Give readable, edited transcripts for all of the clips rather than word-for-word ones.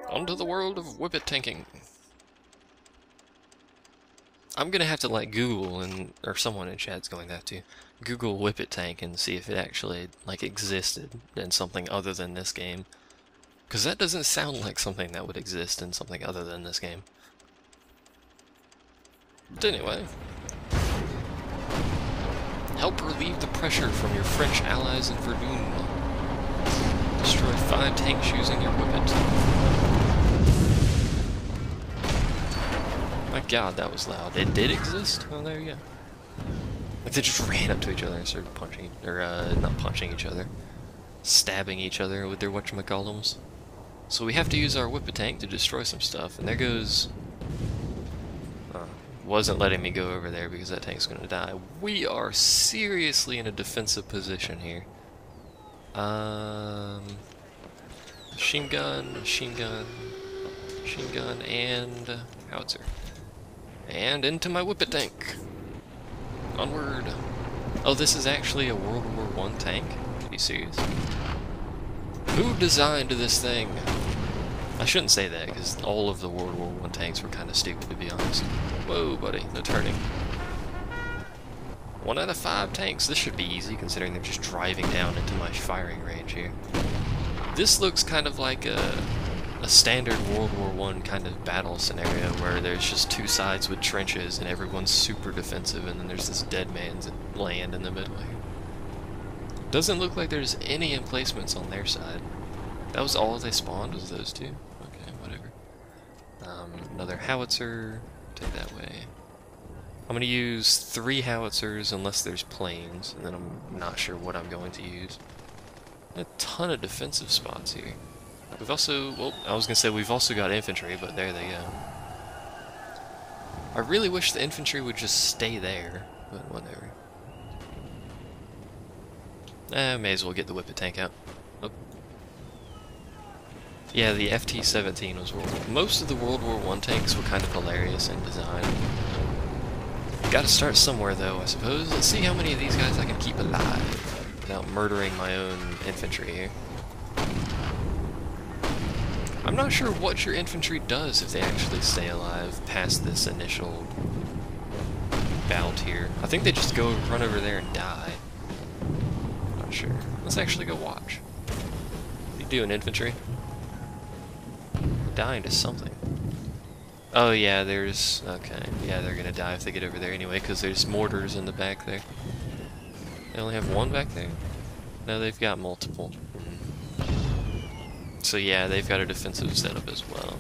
Onto the world of whippet tanking. I'm gonna have to like Google or someone in chat's going to have to Google whippet tank and see if it actually like existed in something other than this game. Because that doesn't sound like something that would exist in something other than this game. But anyway. Help relieve the pressure from your French allies in Verdun. Destroy 5 tanks using your whippet. My god, that was loud. It did exist? Oh, there you go. Like they just ran up to each other and started punching, or not punching each other. Stabbing each other with their whatchamacallums. So we have to use our whippet tank to destroy some stuff, and there goes... wasn't letting me go over there because that tank's gonna die. We are seriously in a defensive position here. Machine gun, and howitzer. And into my whippet tank. Onward. Oh, this is actually a World War I tank? Are you serious? Who designed this thing? I shouldn't say that, because all of the World War I tanks were kind of stupid, to be honest. Whoa, buddy, no turning. 1 out of 5 tanks. This should be easy, considering they're just driving down into my firing range here. This looks kind of like a standard World War I kind of battle scenario, where there's just 2 sides with trenches, and everyone's super defensive, and then there's this dead man's land in the middle here. Doesn't look like there's any emplacements on their side. That was all they spawned, was those 2? Okay, whatever. Another howitzer. Take that way. I'm going to use 3 howitzers unless there's planes, and then I'm not sure what I'm going to use. A ton of defensive spots here. We've also, well, I was going to say we've also got infantry, but there they go. I really wish the infantry would just stay there, but whatever. May as well get the whippet tank out. Oh. Yeah, the FT-17 was most of the World War I tanks were kind of hilarious in design. Gotta start somewhere though, I suppose. Let's see how many of these guys I can keep alive without murdering my own infantry here. I'm not sure what your infantry does if they actually stay alive past this initial bout here. I think they just go run over there and die. Not sure. Let's actually go watch. What are you doing, infantry? Dying to something. Oh yeah, there's... okay. Yeah, they're gonna die if they get over there anyway, because there's mortars in the back there. They only have 1 back there? No, they've got multiple. So yeah, they've got a defensive setup as well.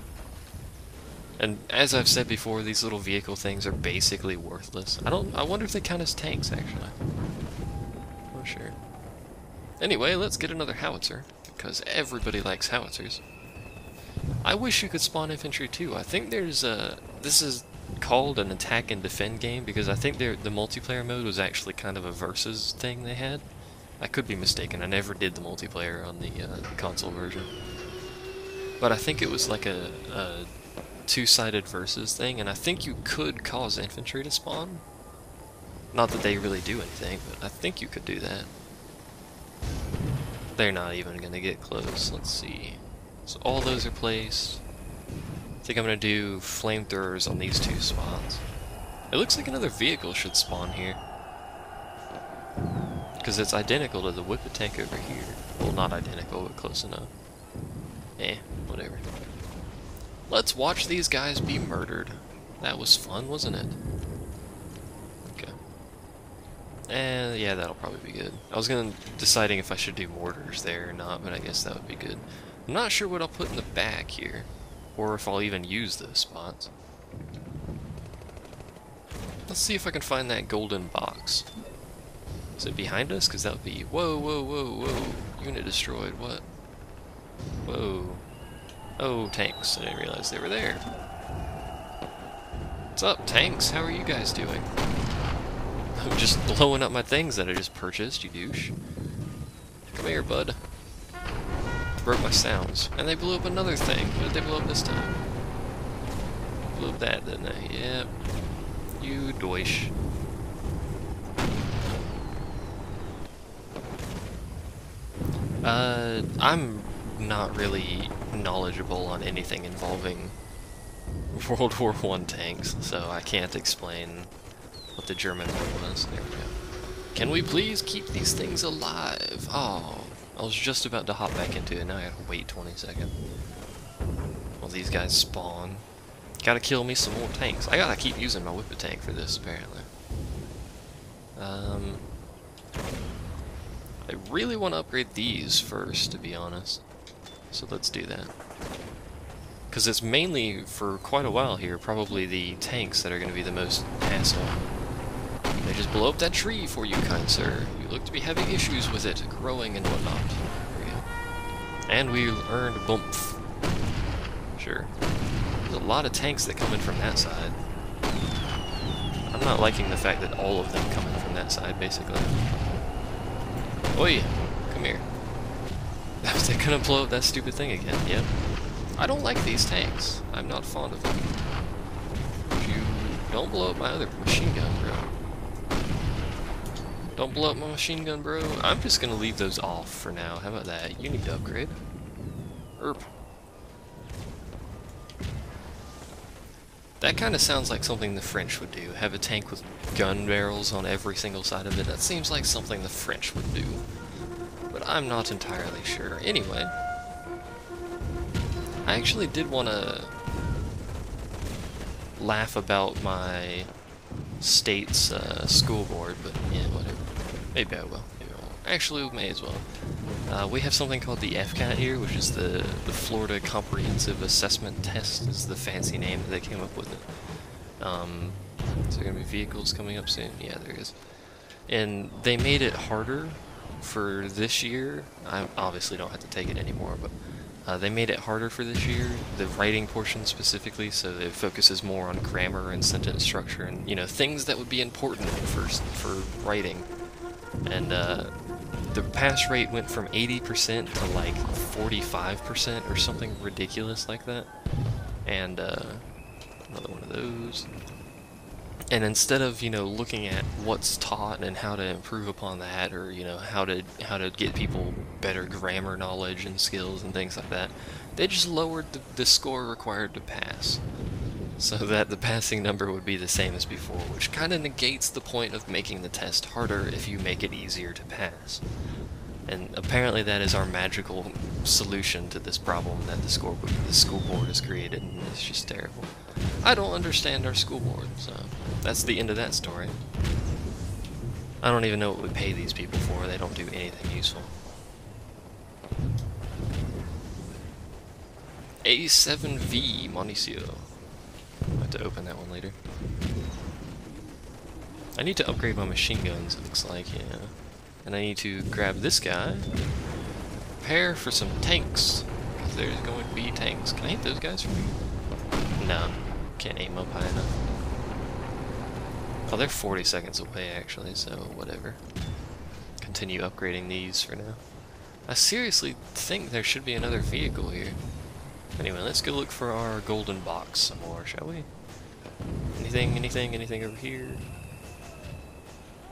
And as I've said before, these little vehicle things are basically worthless. I wonder if they count as tanks, actually. Not sure. Anyway, let's get another howitzer, because everybody likes howitzers. I wish you could spawn infantry too. I think there's this is called an attack and defend game, because I think the multiplayer mode was actually kind of a versus thing they had. I could be mistaken, I never did the multiplayer on the console version. But I think it was like a 2-sided versus thing, and I think you could cause infantry to spawn. Not that they really do anything, but I think you could do that. They're not even going to get close. Let's see. So all those are placed. I think I'm going to do flamethrowers on these 2 spots. It looks like another vehicle should spawn here, because it's identical to the whippet tank over here. Well, not identical, but close enough. Whatever. Let's watch these guys be murdered. That was fun, wasn't it? Okay. Yeah, that'll probably be good. I was deciding if I should do mortars there or not, but I guess that would be good. I'm not sure what I'll put in the back here, or if I'll even use those spots. Let's see if I can find that golden box. Is it behind us? Because that would be... whoa, whoa, whoa, whoa. Unit destroyed. What? Whoa. Oh, tanks. I didn't realize they were there. What's up, tanks? How are you guys doing? I'm just blowing up my things that I just purchased, you douche. Come here, bud. Broke my sounds. And they blew up another thing. What did they blow up this time? Blew up that, didn't they? Yep. You doish. I'm not really knowledgeable on anything involving World War I tanks, so I can't explain what the German one was. There we go. Can we please keep these things alive? Oh, I was just about to hop back into it, now I gotta wait 20 seconds. Well, these guys spawn. Gotta kill me some more tanks. I gotta keep using my whippet tank for this, apparently. I really want to upgrade these first, to be honest. So let's do that. Because it's mainly, for quite a while here, probably the tanks that are going to be the most hassle. They just blow up that tree for you, kind sir. You look to be having issues with it, growing and whatnot. There we go. And we earned a bump. Sure. There's a lot of tanks that come in from that side. I'm not liking the fact that all of them come in from that side, basically. Oi! Come here. They're gonna blow up that stupid thing again, yep. I don't like these tanks. I'm not fond of them. You don't blow up my other machine gun, bro. Don't blow up my machine gun, bro. I'm just gonna leave those off for now. How about that? You need to upgrade. Erp. That kind of sounds like something the French would do. Have a tank with gun barrels on every single side of it. That seems like something the French would do. But I'm not entirely sure. Anyway, I actually did want to laugh about my state's school board, but yeah, whatever. Maybe I will. Maybe I won't. Actually, we may as well. We have something called the FCAT here, which is the Florida Comprehensive Assessment Test, is the fancy name that they came up with it. Is there going to be vehicles coming up soon? Yeah, there is. And they made it harder for this year. I obviously don't have to take it anymore, but they made it harder for this year, the writing portion specifically, so it focuses more on grammar and sentence structure and, you know, things that would be important for writing. And the pass rate went from 80% to like 45% or something ridiculous like that. And another one of those. And instead of, you know, looking at what's taught and how to improve upon that, or, you know, how to get people better grammar knowledge and skills and things like that, they just lowered the score required to pass, so that the passing number would be the same as before, which kind of negates the point of making the test harder if you make it easier to pass. And apparently that is our magical solution to this problem that the school board has created, and it's just terrible. I don't understand our school board, so that's the end of that story. I don't even know what we pay these people for. They don't do anything useful. A7V Monicio. I'll have to open that one later. I need to upgrade my machine guns, it looks like, yeah. And I need to grab this guy. Prepare for some tanks, because there's going to be tanks. Can I hit those guys from here? No. Can't aim up high enough. Oh, they're 40 seconds away, actually, so whatever. Continue upgrading these for now. I seriously think there should be another vehicle here. Anyway, let's go look for our golden box some more, shall we? Anything over here?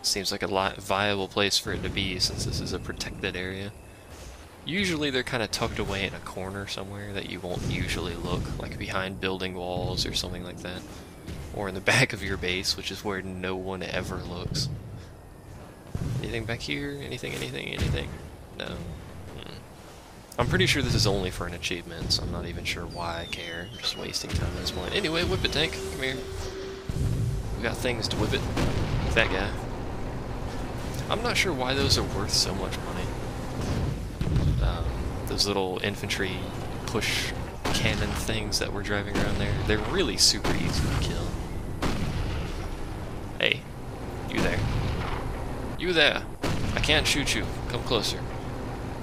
Seems like a viable place for it to be, since this is a protected area. Usually they're kind of tucked away in a corner somewhere that you won't usually look, like behind building walls or something like that. Or in the back of your base, which is where no one ever looks. Anything back here? Anything? No. I'm pretty sure this is only for an achievement, so I'm not even sure why I care. I'm just wasting time at this point. Anyway, whip it, tank. Come here. We got things to whip it. That guy. I'm not sure why those are worth so much money. Those little infantry push cannon things that we're driving around there, they're really super easy to kill. Hey, you there. You there. I can't shoot you. Come closer.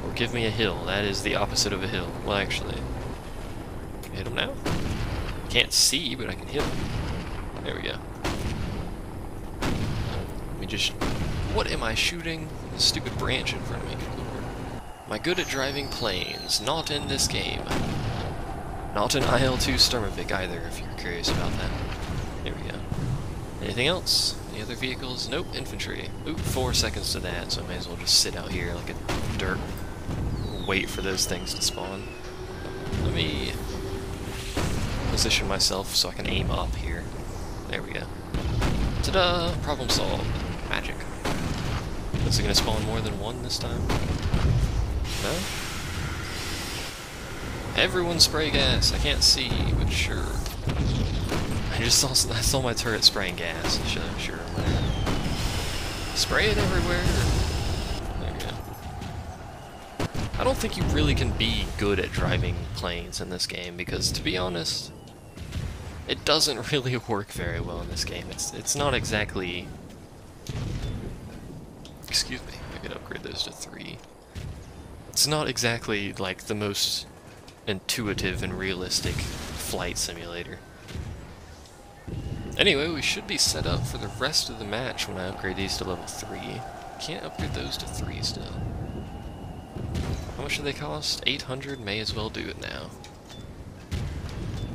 Or give me a hill. That is the opposite of a hill. Well, actually, can I hit him now? Can't see, but I can hit him. There we go. Let me just... What am I shooting? This stupid branch in front of me. Am I good at driving planes? Not in this game. Not in IL-2 Sturmovik either, if you're curious about that. There we go. Anything else? Any other vehicles? Nope, infantry. Oop, 4 seconds to that, so I may as well just sit out here like a dirt. Wait for those things to spawn. Let me position myself so I can aim up here. There we go. Ta-da! Problem solved. Magic. Is it gonna spawn more than one this time? No? Everyone spray gas! I can't see, but sure. I saw my turret spraying gas. Sure. Spray it everywhere! There you go. I don't think you really can be good at driving planes in this game, because, to be honest, it doesn't really work very well in this game. It's not exactly... Excuse me, I could upgrade those to 3. It's not exactly, like, the most intuitive and realistic flight simulator. Anyway, we should be set up for the rest of the match when I upgrade these to level 3. Can't upgrade those to 3 still. How much do they cost? 800? May as well do it now.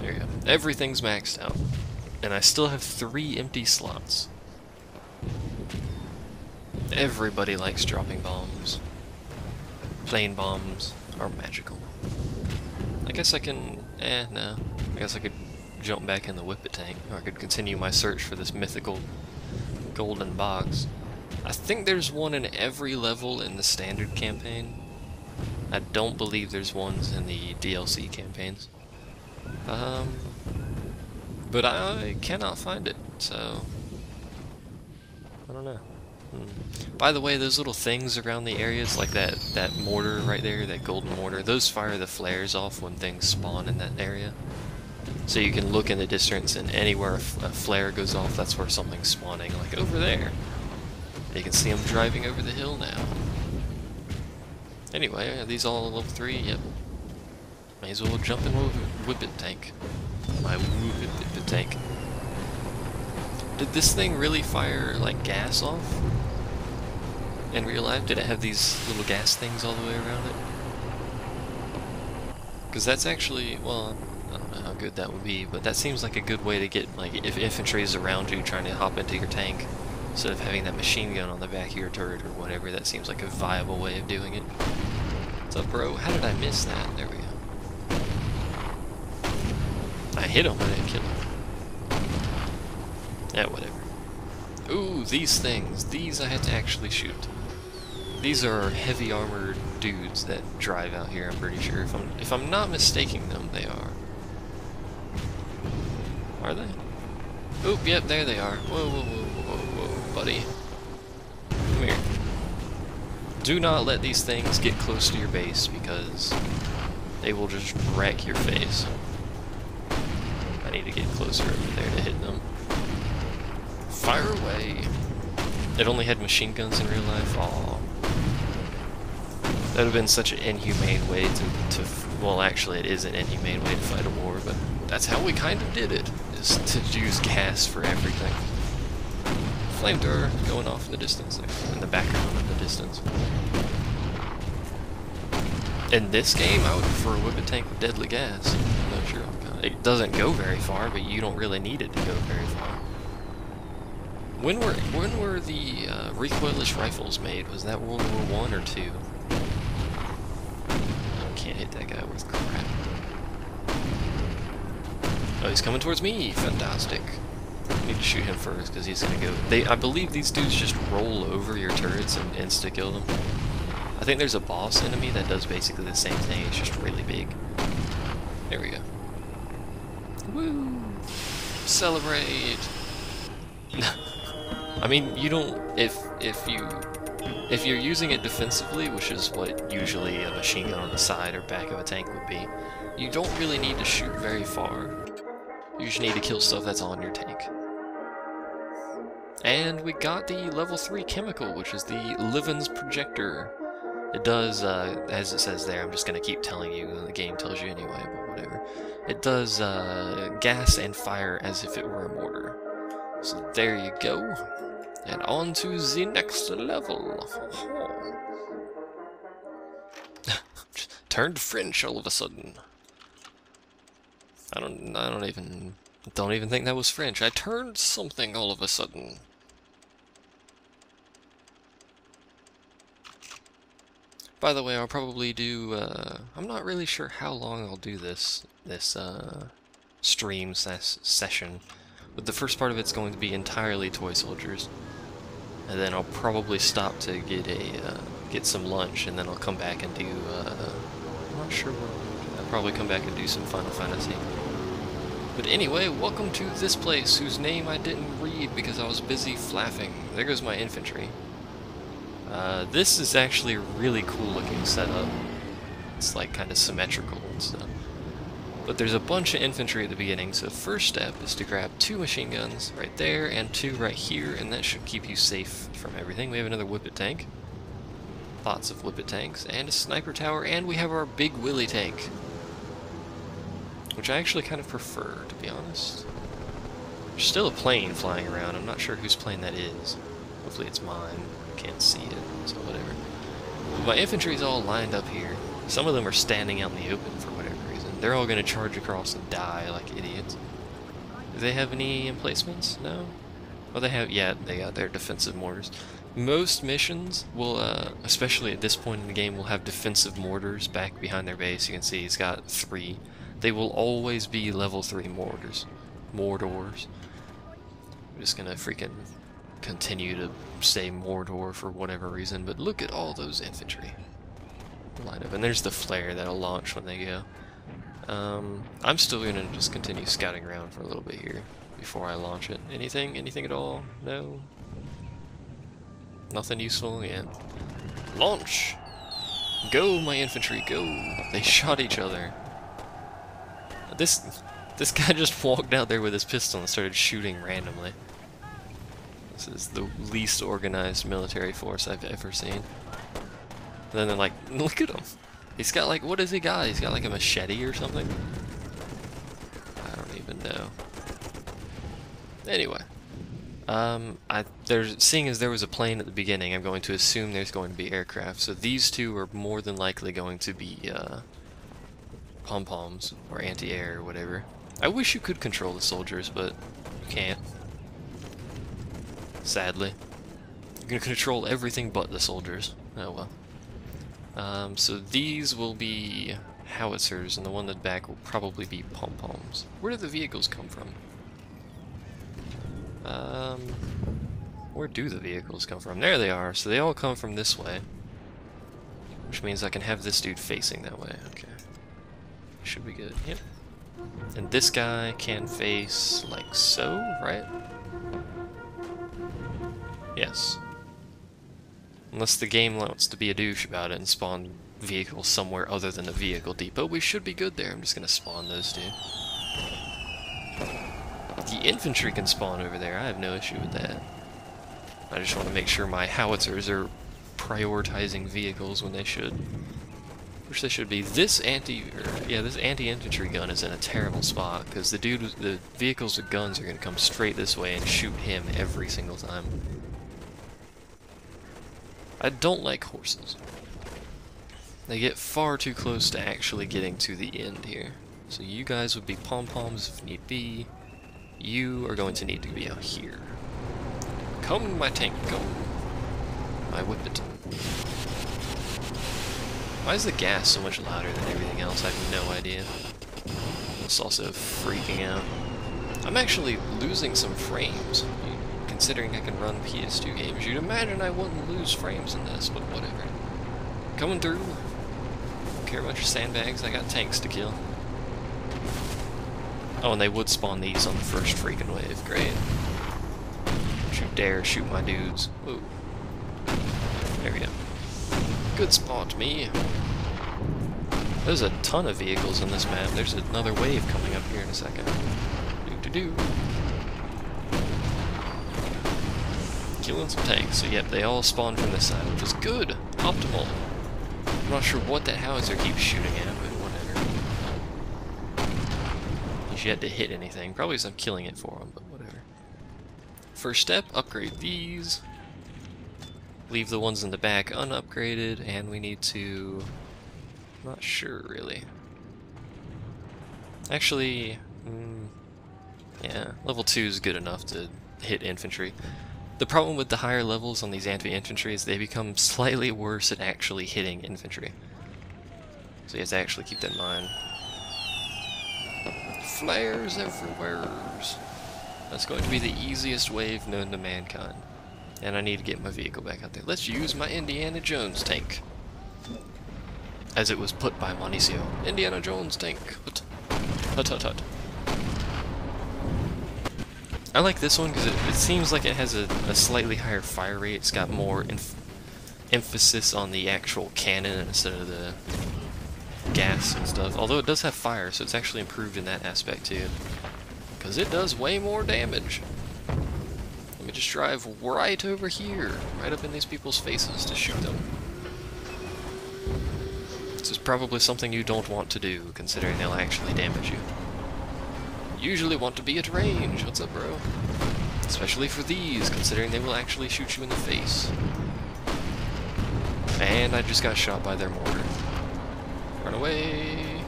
There you go. Everything's maxed out. And I still have 3 empty slots. Everybody likes dropping bombs. Plane bombs are magical. I guess I can... no. I guess I could jump back in the Whippet tank, or I could continue my search for this mythical golden box. I think there's one in every level in the standard campaign. I don't believe there's ones in the DLC campaigns. But I cannot find it, so... I don't know. By the way, those little things around the areas, like that mortar right there, that golden mortar, those fire the flares off when things spawn in that area. So you can look in the distance, and anywhere a flare goes off, that's where something's spawning, like over there. You can see them driving over the hill now. Anyway, are these all level 3? Yep. May as well jump in Whippet tank. My Whippet tank. Did this thing really fire, like, gas off? In real life? Did it have these little gas things all the way around it? Because that's actually, well, I don't know how good that would be, but that seems like a good way to get, like, if infantry is around you trying to hop into your tank, instead of having that machine gun on the back of your turret or whatever, that seems like a viable way of doing it. What's up, bro? How did I miss that? There we go. I hit him, but I didn't kill him. Yeah, whatever. Ooh, these things. These I had to actually shoot. These are heavy armored dudes that drive out here, I'm pretty sure. If I'm not mistaking them, they are. Are they? Oop, yep, there they are. Whoa, buddy. Come here. Do not let these things get close to your base, because they will just wreck your face. I need to get closer over there to hit them. Fire away! It only had machine guns in real life? Aww. That would have been such an inhumane way to... Well, actually, it is an inhumane way to fight a war, but that's how we kind of did it, is to use gas for everything. Flamethrower going off in the distance there, in the background of the distance. In this game, I would prefer a Whippet tank with deadly gas. I'm not sure. It doesn't go very far, but you don't really need it to go very far. When were the recoilless rifles made? Was that World War I or II? I can't hit that guy worth crap. Oh, he's coming towards me! Fantastic. I need to shoot him first, because he's gonna go... I believe these dudes just roll over your turrets and insta-kill them. I think there's a boss enemy that does basically the same thing, it's just really big. There we go. Woo! Celebrate! I mean, you don't... If you're using it defensively, which is what usually a machine gun on the side or back of a tank would be, you don't really need to shoot very far. You just need to kill stuff that's on your tank. And we got the level 3 chemical, which is the Livens Projector. It does, as it says there, I'm just going to keep telling you, the game tells you anyway, but whatever. It does gas and fire as if it were a mortar. So there you go. And on to the next level. Turned French all of a sudden. I don't even think that was French. I turned something all of a sudden. By the way, I'll probably do, I'm not really sure how long I'll do this stream session, but the first part of it's going to be entirely toy soldiers, and then I'll probably stop to get some lunch, and then I'll come back and do, I'm not sure what I'll do. I'll probably come back and do some Final Fantasy. But anyway, welcome to this place, whose name I didn't read because I was busy flapping. There goes my infantry. This is actually a really cool looking setup. It's like kind of symmetrical and stuff. But there's a bunch of infantry at the beginning, so the first step is to grab 2 machine guns right there and 2 right here, and that should keep you safe from everything. We have another whippet tank. Lots of whippet tanks, and a sniper tower, and we have our big Willy tank. Which I actually kind of prefer, to be honest. There's still a plane flying around. I'm not sure whose plane that is. Hopefully it's mine. I can't see it, so whatever. But my infantry's all lined up here. Some of them are standing out in the open for whatever reason. They're all going to charge across and die like idiots. Do they have any emplacements? No? Oh, they have, yeah, they got their defensive mortars. Most missions will, especially at this point in the game, will have defensive mortars back behind their base. You can see he's got 3. They will always be level 3 mortars. I'm just gonna freaking continue to say Mordor for whatever reason, but look at all those infantry line up. And there's the flare that'll launch when they go. I'm still gonna just continue scouting around for a little bit here before I launch it. Anything at all? No? Nothing useful? Yeah. Launch! Go, my infantry, go! They shot each other. This guy just walked out there with his pistol and started shooting randomly. This is the least organized military force I've ever seen. And then they're like, look at him! He's got like, what has he got? He's got like a machete or something? I don't even know. Anyway. Seeing as there was a plane at the beginning, I'm going to assume there's going to be aircraft. So these 2 are more than likely going to be, pom-poms, or anti-air, or whatever. I wish you could control the soldiers, but you can't. Sadly. You're gonna control everything but the soldiers. Oh well. So these will be howitzers, and the one in the back will probably be pom-poms. Where did the vehicles come from? Where do the vehicles come from? There they are, so they all come from this way. Which means I can have this dude facing that way. Okay. Should be good. Yep. And this guy can face like so, right? Yes. Unless the game wants to be a douche about it and spawn vehicles somewhere other than the vehicle depot, we should be good there. I'm just gonna spawn those 2. The infantry can spawn over there. I have no issue with that. I just want to make sure my howitzers are prioritizing vehicles when they should. Which they should be. This anti-infantry gun is in a terrible spot because the vehicles with guns are going to come straight this way and shoot him every single time. I don't like horses. They get far too close to actually getting to the end here. So you guys would be pom-poms if need be. You are going to need to be out here. Come, my tank, come. My whippet. Why is the gas so much louder than everything else? I have no idea. It's also freaking out. I'm actually losing some frames. Considering I can run PS2 games, you'd imagine I wouldn't lose frames in this, but whatever. Coming through. Don't care about your sandbags, I got tanks to kill. Oh, and they would spawn these on the first freaking wave. Great. Don't you dare shoot my dudes. Whoa. There we go. Good spot, me. There's a ton of vehicles on this map. There's another wave coming up here in a second. Do-do-do. Killing some tanks. So yep, they all spawn from this side, which is good. Optimal. I'm not sure what that howitzer keeps shooting at, but whatever. He's yet to hit anything. Probably because I'm killing it for him, but whatever. First step, upgrade these. Leave the ones in the back unupgraded, and we need to... I'm not sure, really. Actually, yeah, level 2 is good enough to hit infantry. The problem with the higher levels on these anti-infantry is they become slightly worse at actually hitting infantry. So you have to actually keep that in mind. Flares everywhere. That's going to be the easiest wave known to mankind. And I need to get my vehicle back out there. Let's use my Indiana Jones tank. As it was put by Monicio. Indiana Jones tank. Hut hut hut. I like this one because it seems like it has a slightly higher fire rate. It's got more emphasis on the actual cannon instead of the gas and stuff. Although it does have fire, so it's actually improved in that aspect too. Because it does way more damage. Let me just drive right over here, right up in these people's faces to shoot them. This is probably something you don't want to do, considering they'll actually damage you. Usually want to be at range. What's up, bro? Especially for these, considering they will actually shoot you in the face. And I just got shot by their mortar. Run away!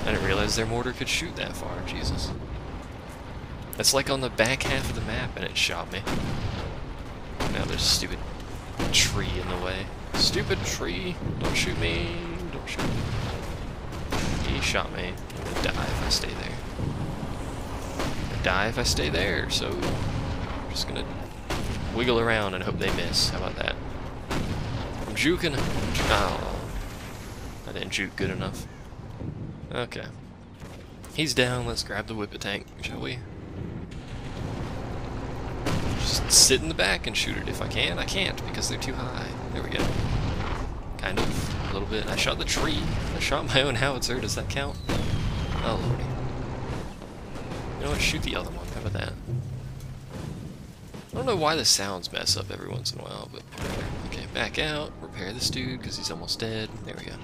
I didn't realize their mortar could shoot that far, Jesus. That's like on the back half of the map and it shot me. Now there's a stupid tree in the way. Stupid tree! Don't shoot me! Don't shoot me. He shot me. I'm gonna die if I stay there. I'm gonna die if I stay there, so I'm just gonna wiggle around and hope they miss. How about that? I'm juking. Oh. I didn't juke good enough. Okay. He's down, let's grab the whippet tank, shall we? Just sit in the back and shoot it if I can. I can't because they're too high. There we go. Kind of. A little bit. I shot the tree. I shot my own howitzer. Does that count? Oh, lordy. You know what? Shoot the other one. How about that? I don't know why the sounds mess up every once in a while, but whatever. Okay, back out. Repair this dude because he's almost dead. There we go.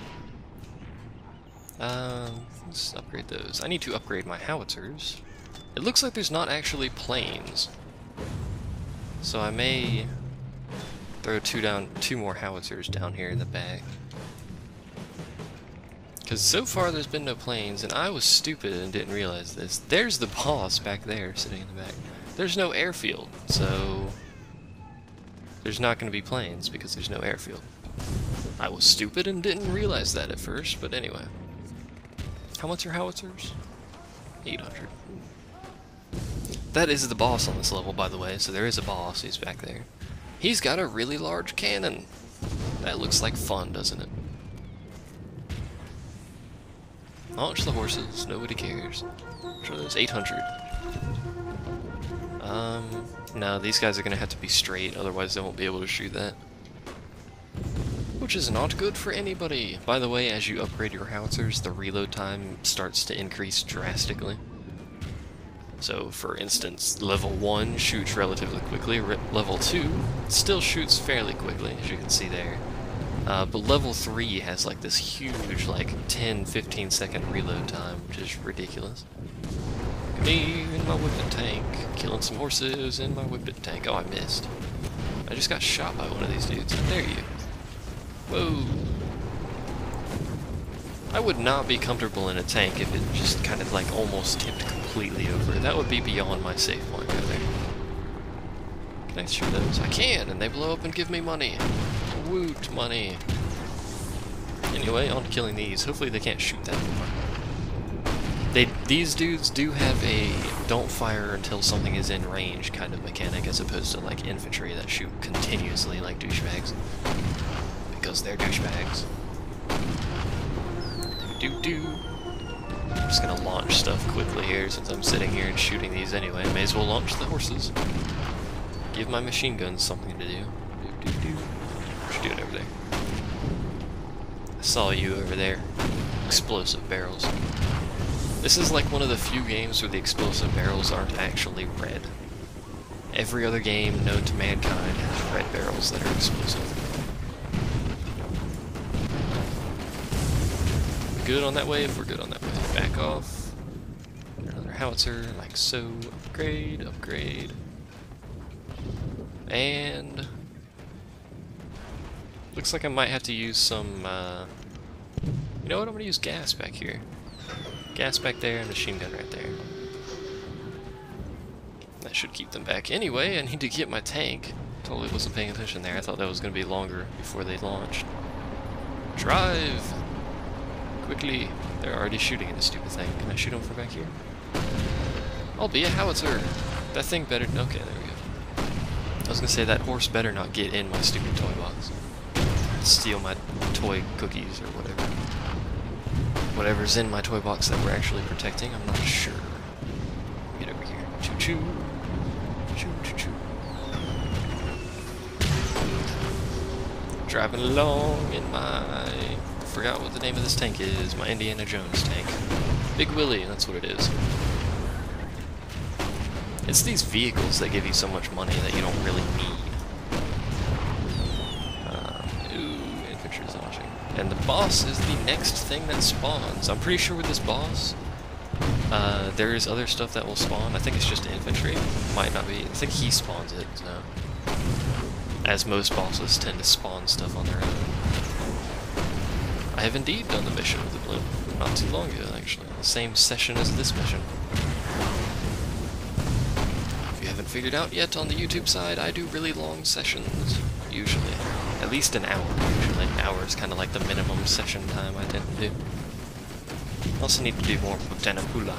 Let's upgrade those. I need to upgrade my howitzers. It looks like there's not actually planes. So I may throw two more howitzers down here in the back. Because so far there's been no planes, and I was stupid and didn't realize this. There's the boss back there sitting in the back. There's no airfield, so there's not going to be planes because there's no airfield. I was stupid and didn't realize that at first, but anyway. How much are howitzers? 800. That is the boss on this level, by the way, so there is a boss. He's back there. He's got a really large cannon. That looks like fun, doesn't it? Launch the horses. Nobody cares. Sure, there's 800. No, these guys are going to have to be straight, otherwise they won't be able to shoot that. Which is not good for anybody. By the way, as you upgrade your howitzers, the reload time starts to increase drastically. So, for instance, level 1 shoots relatively quickly, level 2 still shoots fairly quickly, as you can see there. But level 3 has like this huge, like 10-15 second reload time, which is ridiculous. Me in my whippet tank, killing some horses in my whippet tank. Oh, I missed. I just got shot by one of these dudes. How dare you? Whoa. I would not be comfortable in a tank if it just kind of like almost tipped completely over. That would be beyond my safe point right there. Can I shoot those? I can, and they blow up and give me money. Woot, money. Anyway, on to killing these. Hopefully they can't shoot that anymore. These dudes do have a don't fire until something is in range kind of mechanic, as opposed to like infantry that shoot continuously like douchebags. Because they're douchebags. I'm just gonna launch stuff quickly here since I'm sitting here and shooting these anyway. May as well launch the horses. Give my machine guns something to do. What you doing over there? I saw you over there. Explosive barrels. This is like one of the few games where the explosive barrels aren't actually red. Every other game known to mankind has red barrels that are explosive. Good on that wave? We're good on that wave. Back off. Another howitzer, like so. Upgrade, upgrade. And looks like I might have to use some, you know what, I'm gonna use gas back here. Gas back there and machine gun right there. That should keep them back. Anyway, I need to get my tank. Totally wasn't paying attention there. I thought that was going to be longer before they launched. Drive! Quickly. They're already shooting at this stupid thing. Can I shoot them from back here? I'll be a howitzer. That thing better... Okay, there we go. I was going to say that horse better not get in my stupid toy box. Steal my toy cookies or whatever. Whatever's in my toy box that we're actually protecting, I'm not sure. Get over here. Choo-choo. Choo-choo-choo. Driving along in my... I forgot what the name of this tank is. My Indiana Jones tank. Big Willie, that's what it is. It's these vehicles that give you so much money that you don't really need. Ooh, infantry's launching. And the boss is the next thing that spawns. I'm pretty sure with this boss, there is other stuff that will spawn. I think it's just infantry. Might not be. I think he spawns it, so. As most bosses tend to spawn stuff on their own. I have indeed done the mission with the blimp. Not too long ago, actually. The same session as this mission. If you haven't figured out yet on the YouTube side, I do really long sessions, usually. At least an hour, usually. An hour is kind of like the minimum session time I tend to do. Also need to do more Botanapula.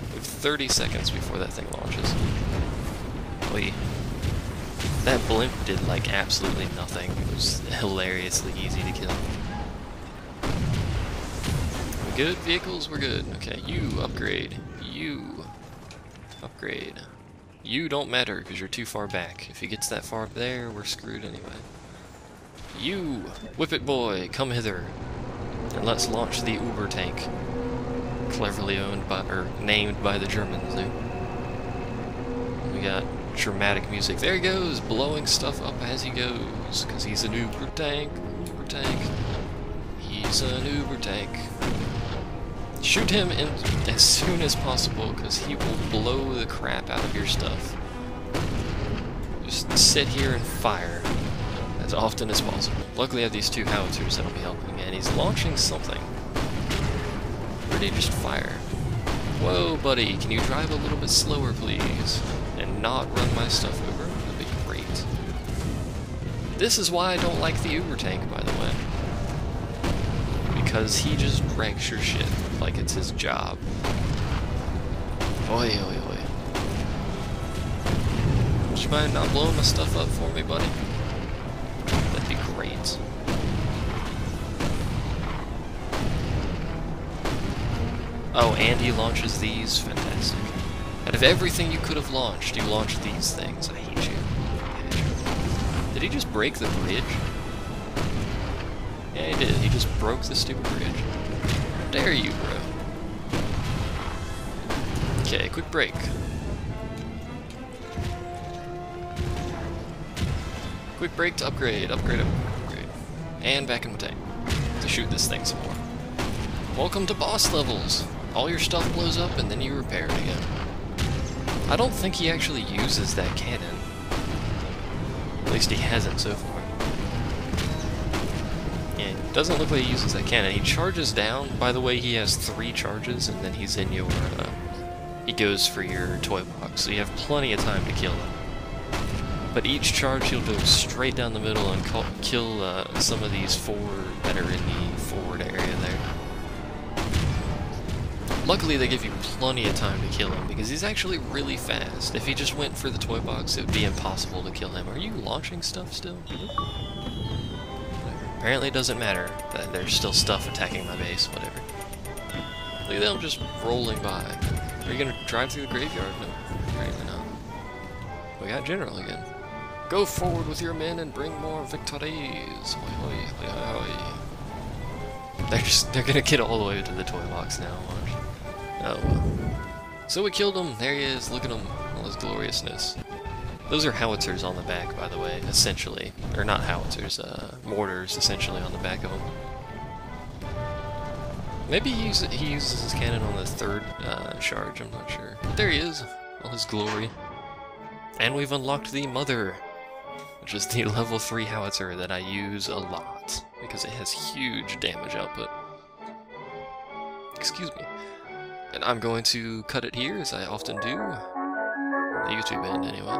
We have 30 seconds before that thing launches. Oy. That blimp did, like, absolutely nothing. It was hilariously easy to kill. We good? Vehicles? We're good. Okay, you upgrade. You upgrade. You don't matter, because you're too far back. If he gets that far up there, we're screwed anyway. You, Whippet Boy, come hither. And let's launch the Uber tank. Cleverly owned by, or named by the Germans, dude. We got dramatic music. There he goes, blowing stuff up as he goes, because he's an Uber tank. Uber tank. He's an Uber tank. Shoot him in as soon as possible, because he will blow the crap out of your stuff. Just sit here and fire as often as possible. Luckily I have these two howitzers that'll be helping, and he's launching something. Ready to just fire. Whoa, buddy, can you drive a little bit slower, please? And not run my stuff over? That'd be great. This is why I don't like the Uber tank, by the way. Because he just wrecks your shit like it's his job. Oi, oi, oi. Would you mind not blowing my stuff up for me, buddy? That'd be great. Oh, and he launches these? Fantastic. Out of everything you could have launched, you launched these things. I hate you. I hate you. Did he just break the bridge? Yeah, he did. He just broke the stupid bridge. How dare you, bro? Okay, quick break. Quick break to upgrade, upgrade, upgrade. And back in the tank to shoot this thing some more. Welcome to boss levels. All your stuff blows up and then you repair it again. I don't think he actually uses that cannon. At least he hasn't so far. Yeah, it doesn't look like he uses that cannon. He charges down. By the way, he has 3 charges, and then he's in your, he goes for your toy box, so you have plenty of time to kill him. But each charge, he'll go straight down the middle and kill some of these 4 that are in the forward area there. Luckily, they give you plenty of time to kill him, because he's actually really fast. If he just went for the toy box, it would be impossible to kill him. Are you launching stuff still? Apparently it doesn't matter that there's still stuff attacking my base, whatever. Look at them just rolling by. Are you gonna drive through the graveyard? No, apparently not. We got General again. Go forward with your men and bring more victories. Hoi, hoi, hoi, hoi. They're gonna get all the way to the toy box now, watch. Oh well. So we killed him. There he is. Look at him. All his gloriousness. Those are howitzers on the back, by the way, essentially. Or not howitzers, mortars, essentially, on the back of them. Maybe he uses his cannon on the 3rd charge, I'm not sure. But there he is, all his glory. And we've unlocked the Mother, which is the level 3 howitzer that I use a lot, because it has huge damage output. Excuse me. And I'm going to cut it here, as I often do. the YouTube end anyway.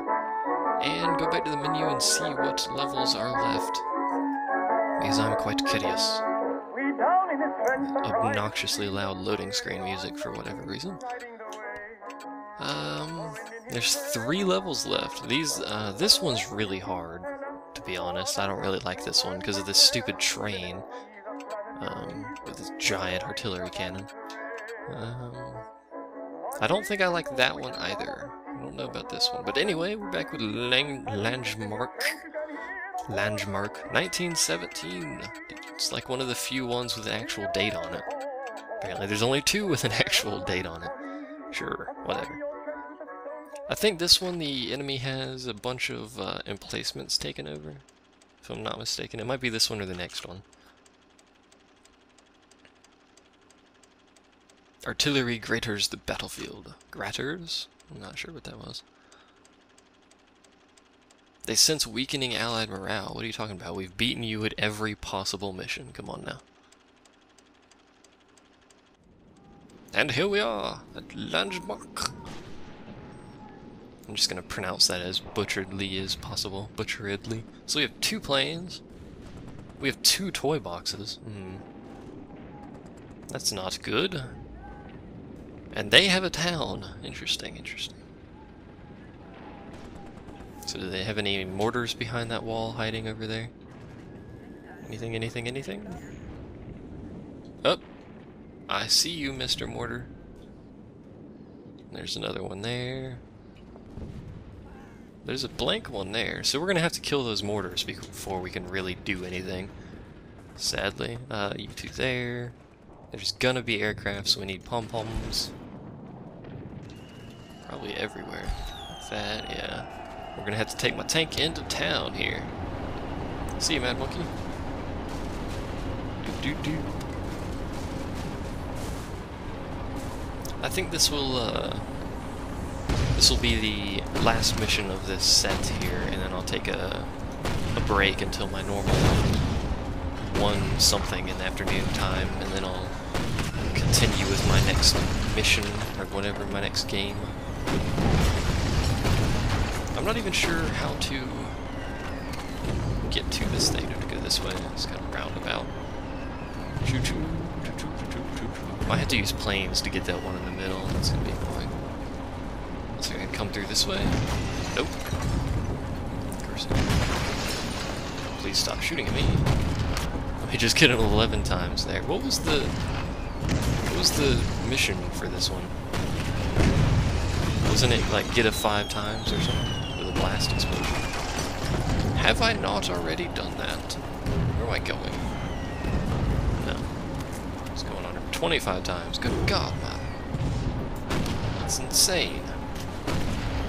And go back to the menu and see what levels are left. Because I'm quite curious. Obnoxiously loud loading screen music for whatever reason. There's 3 levels left. This one's really hard, to be honest. I don't really like this one because of this stupid train. With this giant artillery cannon. I don't think I like that one either. I don't know about this one. But anyway, we're back with Landmark. 1917. It's like one of the few ones with an actual date on it. Apparently there's only 2 with an actual date on it. Sure, whatever. I think this one the enemy has a bunch of emplacements taken over. If I'm not mistaken. It might be this one or the next one. Artillery graters the battlefield. Graters? I'm not sure what that was. They sense weakening allied morale. What are you talking about? We've beaten you at every possible mission. Come on now. And here we are at Landmark. I'm just gonna pronounce that as butcheredly as possible. Butcheredly. So we have 2 planes. We have 2 toy boxes. That's not good. And they have a town. Interesting, interesting. So do they have any mortars behind that wall hiding over there? Anything, anything, anything? Oh! I see you, Mr. Mortar. There's another one there. There's a blank one there. So we're gonna have to kill those mortars before we can really do anything. Sadly. You 2 there. There's gonna be aircraft, so we need pom-poms. Probably everywhere. Like that, yeah. We're gonna have to take my tank into town here. See you, Mad Monkey. Do-do-do. I think this will be the last mission of this set here, and then I'll take a break until my normal 1 something in the afternoon time, and then I'll continue with my next mission, or whatever, my next game. I'm not even sure how to get to this thing. To go this way. It's kind of roundabout. I have to use planes to get that one in the middle. That's gonna be annoying. So I can come through this way. Nope. Of course not. Please stop shooting at me. I just get it 11 times there. What was the mission for this one? Wasn't it like get it 5 times or something? With a blast explosion? Have I not already done that? Where am I going? No. It's going on 25 times. Good God, man. That's insane.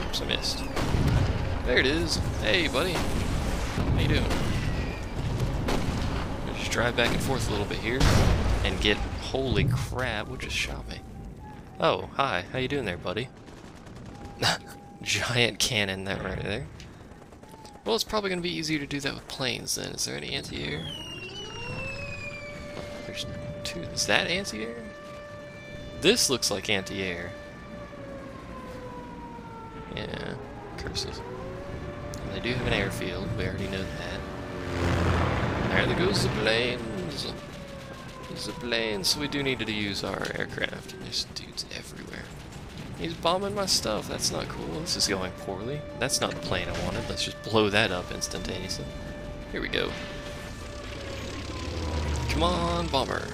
Oops, I missed. There it is. Hey, buddy. How you doing? Just drive back and forth a little bit here and get... Holy crap, what just shot me? Oh, hi. How you doing there, buddy? Giant cannon that right there. Well, it's probably going to be easier to do that with planes then. Is there any anti-air? There's 2. Is that anti-air? This looks like anti-air. Yeah, curses. And they do have an airfield. We already know that. There goes the planes. There's a plane, so we do need to use our aircraft. There's dudes everywhere. He's bombing my stuff. That's not cool. This is going poorly. That's not the plane I wanted. Let's just blow that up instantaneously. Here we go. Come on, bomber.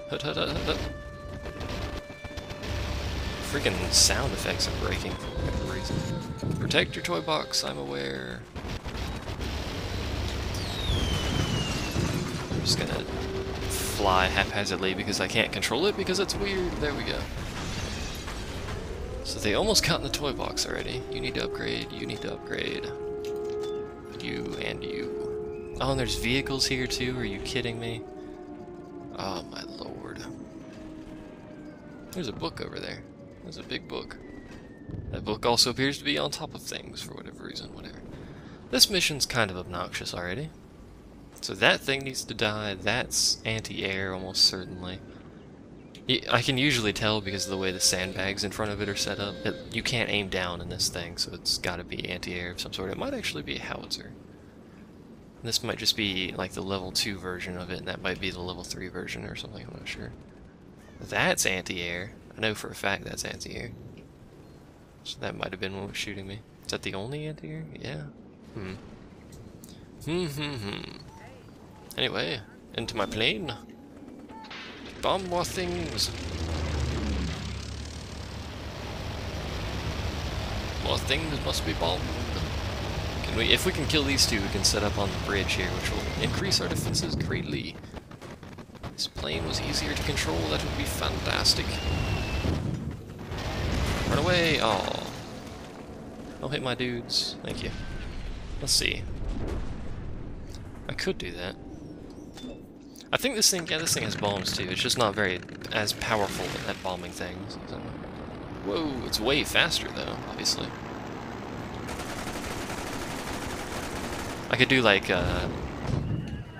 Hut, hut, hut, hut, hut. Freaking sound effects are breaking for whatever reason. Protect your toy box, I'm aware. I'm just gonna fly haphazardly because I can't control it because it's weird. There we go. So they almost got in the toy box already. You need to upgrade, you need to upgrade. You and you. Oh, and there's vehicles here too? Are you kidding me? Oh my lord. There's a book over there. There's a big book. That book also appears to be on top of things for whatever reason, whatever. This mission's kind of obnoxious already. So that thing needs to die. That's anti-air almost certainly. I can usually tell because of the way the sandbags in front of it are set up. You can't aim down in this thing, so it's got to be anti-air of some sort. It might actually be a howitzer. This might just be like the level 2 version of it, and that might be the level 3 version or something, I'm not sure. That's anti-air. I know for a fact that's anti-air. So that might have been what was shooting me. Is that the only anti-air? Yeah. Anyway, into my plane. Bomb more things. More things must be bombed. Can we, if we can kill these two, we can set up on the bridge here, which will increase our defenses greatly. If this plane was easier to control, that would be fantastic. Run away! Aw. Don't hit my dudes. Thank you. Let's see. I could do that. I think this thing, yeah, this thing has bombs too. It's just not very as powerful at bombing things. So. Whoa, it's way faster though, obviously. I could do like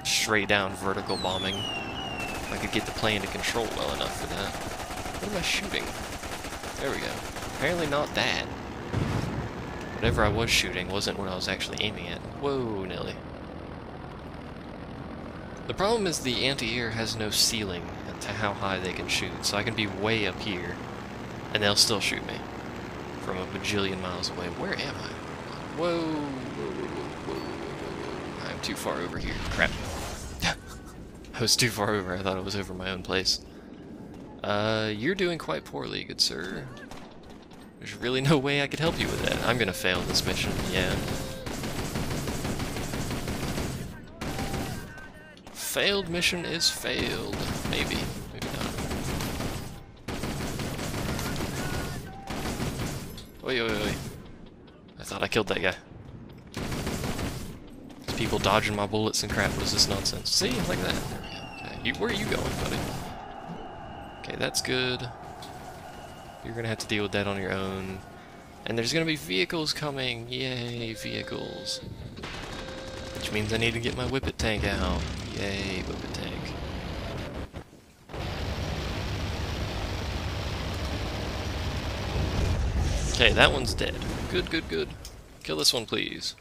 straight down vertical bombing. I could get the plane to control well enough for that. What am I shooting? There we go. Apparently not that. Whatever I was shooting wasn't what I was actually aiming at. Whoa, Nelly. The problem is the anti-air has no ceiling to how high they can shoot, so I can be way up here, and they'll still shoot me from a bajillion miles away. Where am I? Whoa, whoa, whoa, whoa, whoa, whoa. I'm too far over here. Crap. I was too far over. I thought it was over my own place. You're doing quite poorly, good sir. There's really no way I could help you with that. I'm gonna fail this mission, yeah. Failed mission is failed. Maybe. Maybe not. Oi, oi, oi. I thought I killed that guy. There's people dodging my bullets and crap. What is this nonsense? See? Like that. There we go. Okay. Where are you going, buddy? Okay, that's good. You're gonna have to deal with that on your own. And there's gonna be vehicles coming. Yay, vehicles. Which means I need to get my whippet tank out. Yay, whippet tank. Okay, that one's dead. Good, good, good. Kill this one, please.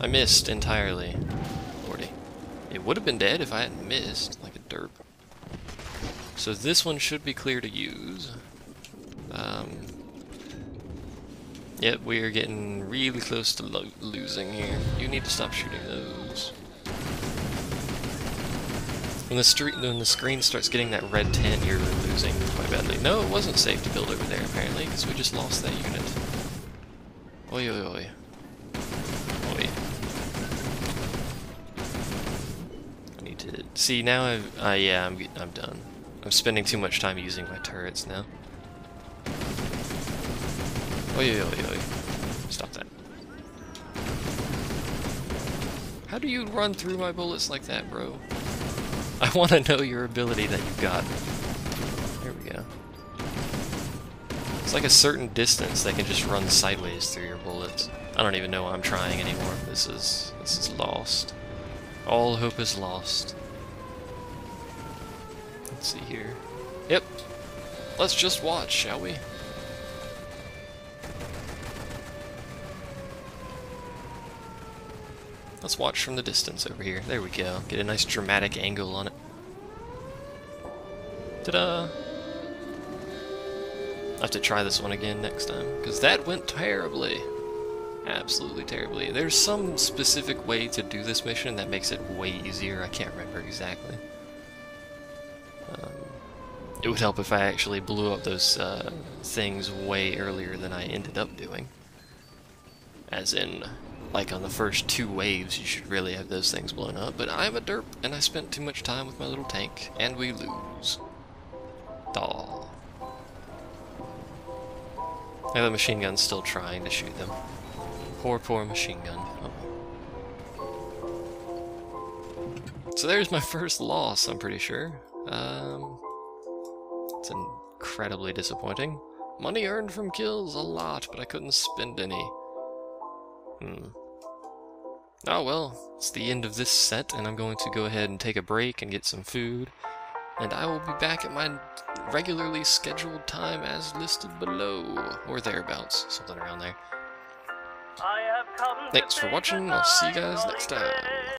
I missed entirely. Lordy. It would have been dead if I hadn't missed, like a derp. So this one should be clear to use. Yep, we are getting really close to losing here. You need to stop shooting those. When the screen starts getting that red tint, you're losing quite badly. No, it wasn't safe to build over there, apparently, because we just lost that unit. Oi, oi, oi. Oi. I need to... See, now yeah, I'm done. I'm spending too much time using my turrets now. Oi, oi, oi, oi. Stop that. How do you run through my bullets like that, bro? I want to know your ability that you got. There we go. It's like a certain distance that can just run sideways through your bullets. I don't even know why I'm trying anymore. This is lost. All hope is lost. Let's see here. Yep. Let's just watch, shall we? Let's watch from the distance over here. There we go. Get a nice dramatic angle on it. Ta-da! I'll have to try this one again next time, because that went terribly. Absolutely terribly. There's some specific way to do this mission that makes it way easier. I can't remember exactly. It would help if I actually blew up those things way earlier than I ended up doing. As in... like on the first 2 waves, you should really have those things blown up, but I'm a derp, and I spent too much time with my little tank, and we lose. Daw. And the machine gun's still trying to shoot them. Poor, poor machine gun. Oh. So there's my first loss, I'm pretty sure. It's incredibly disappointing. Money earned from kills, a lot, but I couldn't spend any. Oh well, it's the end of this set, and I'm going to go ahead and take a break and get some food. And I will be back at my regularly scheduled time as listed below. Or thereabouts, something around there. Thanks for watching, I'll see you guys next time.